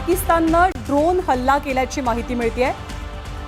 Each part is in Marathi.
पाकिस्ताननं ड्रोन हल्ला केल्याची माहिती मिळते।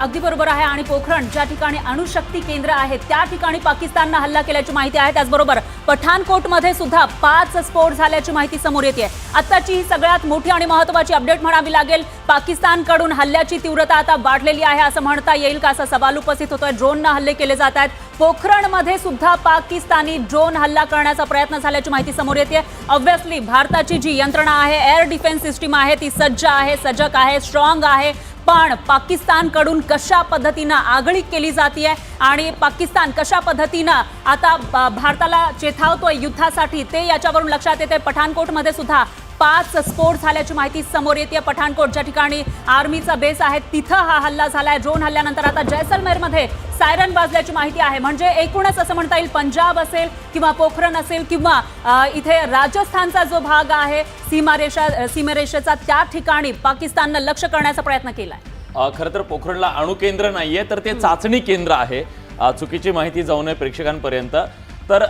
अगदी बरोबर आहे। आणि पोखरण ज्या ठिकाणी अणुशक्ती केंद्र आहे त्या ठिकाणी पाकिस्ताननं हल्ला केल्याची माहिती आहे। त्याचबरोबर पठाणकोटमध्ये सुद्धा 5 स्फोट झाल्याची माहिती समोर येते। आताची ही सगळ्यात मोठी आणि महत्त्वाची अपडेट म्हणावी लागेल। पाकिस्तानकडून हल्ल्याची तीव्रता आता वाढलेली आहे असं म्हणता येईल का, असा सवाल उपस्थित होतोय। ड्रोननं हल्ले केले जात आहेत। पोखरणमध्ये सुद्धा पाकिस्तानी ड्रोन हल्ला करण्याचा प्रयत्न झाल्याची माहिती समोर येते। ऑब्व्हियसली भारताची जी यंत्रणा आहे, एअर डिफेन्स सिस्टीम आहे, ती सज्ज आहे, सजग आहे, स्ट्रॉंग आहे। पण पाकिस्तानकडून कशा पद्धतीने आगळीक केली जाते आणि पाकिस्तान कशा पद्धतीने आता भारताला चेतावतोय युद्धासाठी ते याच्यावरून लक्षात येते। पठाणकोटमध्ये सुद्धा 5 स्फोट झाल्याची माहिती समोर येते। पठाणकोट ज्या ठिकाणी आर्मीचा बेस आहे तिथं हा हल्ला झालाय। ड्रोन हल्ल्यानंतर आता जैसलमेरमध्ये सायरन वाजल्याची माहिती आहे। म्हणजे एकूणच असं म्हणता येईल पंजाब असेल किंवा पोखरण असेल किंवा इथे राजस्थानचा जो भाग आहे सीमारेषेचा त्या ठिकाणी पाकिस्ताननं लक्ष करण्याचा प्रयत्न केलाय। खरं तर पोखरणला अणुकेंद्र नाहीये, तर ते चाचणी केंद्र आहे। चुकीची माहिती जाऊ नये प्रेक्षकांपर्यंत। तर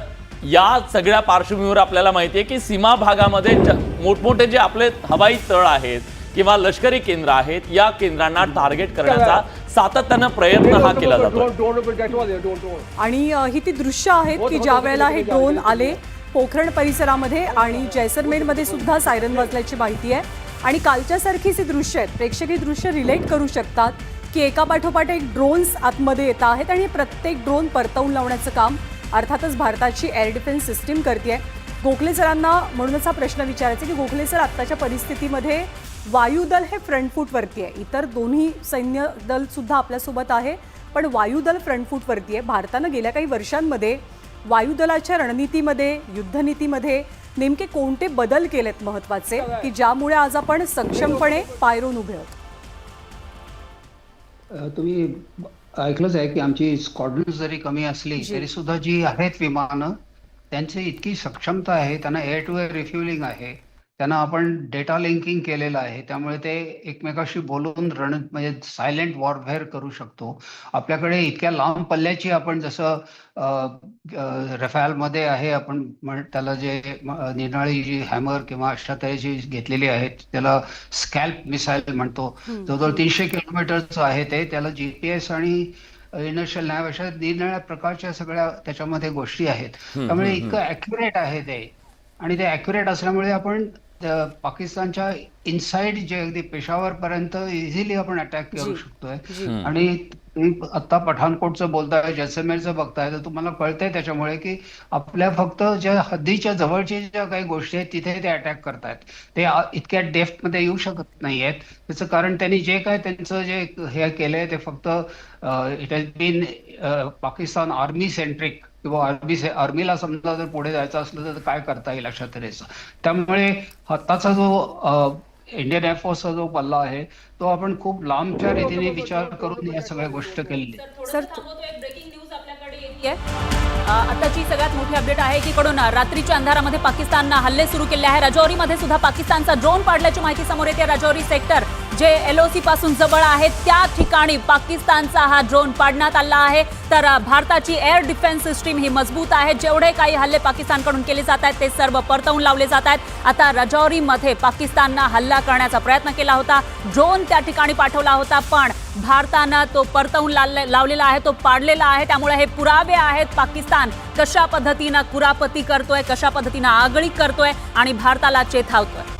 या सगळ्या पार्श्वभूमीवर आपल्याला माहिती आहे की सीमा भागामध्ये मोठमोठे जे आपले हवाई तळ आहेत किंवा लष्करी केंद्र आहेत, या केंद्रांना टार्गेट करण्याचा सातत्यानं प्रयत्न हा केला जातो। आणि ही ती दृश्य आहेत की ज्या वेळेला हे ड्रोन आले पोखरण परिसरामध्ये आणि जैसलमेरमध्ये सुद्धा सायरन वाजल्याची माहिती आहे। आणि कालच्या सारखीच ही दृश्य आहेत, प्रेक्षक ही दृश्य रिलेट करू शकतात की एका पाठोपाठ एक ड्रोन्स आतमध्ये येत आहेत आणि प्रत्येक ड्रोन परतवून लावण्याचं काम अर्थातच भारताची एअर डिफेन्स सिस्टीम करते। गोखले सरांना म्हणूनच हा प्रश्न विचारायचा की गोखले सर, आत्ताच्या परिस्थितीमध्ये वायुदल हे फ्रंट फूटवरती आहे, इतर दोन्ही सैन्य दल सुद्धा आपल्यासोबत आहे, पण वायुदल फ्रंट फूटवरती आहे। भारतानं गेल्या काही वर्षांमध्ये वायुदलाच्या रणनीतीमध्ये युद्धनीतीमध्ये नेमके कोणते बदल केलेत महत्त्वाचे की ज्यामुळे आज आपण सक्षमपणे पायरोन उभे आहोत? तुम्ही ऐकलंच आहे की आमची स्क्वॉड्रन्स जरी कमी असली तरी सुद्धा जी आहेत विमानं त्यांची इतकी सक्षमता आहे, त्यांना एअर टू एअर रिफ्युलिंग आहे, त्यांना आपण डेटा लिंकिंग केलेलं आहे, त्यामुळे ते एकमेकाशी बोलून म्हणजे सायलेंट वॉरफेअर करू शकतो। आपल्याकडे इतक्या लांब पल्ल्याची आपण जसं रफालमध्ये आहे, आपण त्याला जे निराळी जी हॅमर किंवा अशा तऱ्हेची घेतलेली आहेत त्याला स्कॅल्प मिसाईल म्हणतो, जवळजवळ 300 किलोमीटरचं आहे ते। त्याला GPS आणि इनर्शियल नॅव्ह अशा निरनिराळ्या प्रकारच्या सगळ्या त्याच्यामध्ये गोष्टी आहेत, त्यामुळे इतकं ॲक्युरेट आहे ते। आणि ते ॲक्युरेट असल्यामुळे आपण पाकिस्तानच्या इनसाइड जे अगदी पेशावर पर्यंत इझिली आपण अटॅक करू शकतोय। आणि आता पठाणकोटचं बोलताय, जैसलमेरचं बघताय, तर तुम्हाला कळतंय त्याच्यामुळे की आपल्या फक्त ज्या हद्दीच्या जवळच्या ज्या काही गोष्टी आहेत तिथे ते अटॅक करतायत, ते इतक्या डेप्थमध्ये येऊ शकत नाहीयेत। त्याचं कारण त्यांनी जे काय त्यांचं जे हे केलंय ते फक्त it has been Pakistan army centric किंवा आर्मीला समजा जर पुढे जायचं असलं तर काय करता येईल अशा तऱ्हेचं। त्यामुळे आत्ताचा जो इंडियन एअरफोर्सचा जो पल्ला आहे तो आपण खूप लांबच्या रीतीने विचार करून या सगळ्या गोष्टी केलेल्या। सर, ब्रेकिंग न्यूज आपल्याकडे येते। आताची सगळ्यात मोठी अपडेट आहे की कडून रात्रीच्या अंधारामध्ये पाकिस्ताननं हल्ले सुरू केले आहे। राजौरीमध्ये सुद्धा पाकिस्तानचा ड्रोन पाडल्याची माहिती समोर येते। राजौरी सेक्टर जे LOC पासून जवळ आहे त्या ठिकाणी पाकिस्तानचा हा ड्रोन पाडण्यात आला आहे। तर भारताची एअर डिफेन्स सिस्टीम ही मजबूत आहे। जेवढे काही हल्ले पाकिस्तानकडून केले जात आहेत ते सर्व परतवून लावले जात आहेत। आता राजौरीमध्ये पाकिस्ताननं हल्ला करण्याचा प्रयत्न केला होता, ड्रोन त्या ठिकाणी पाठवला होता, पण भारतानं तो परतवून लावलेला आहे, तो पाडलेला आहे। त्यामुळे हे पुरावे आहेत पाकिस्तान कशा पद्धतीनं कुरापती करतोय, कशा पद्धतीनं आगळीक करतोय आणि भारताला चेतावतोय।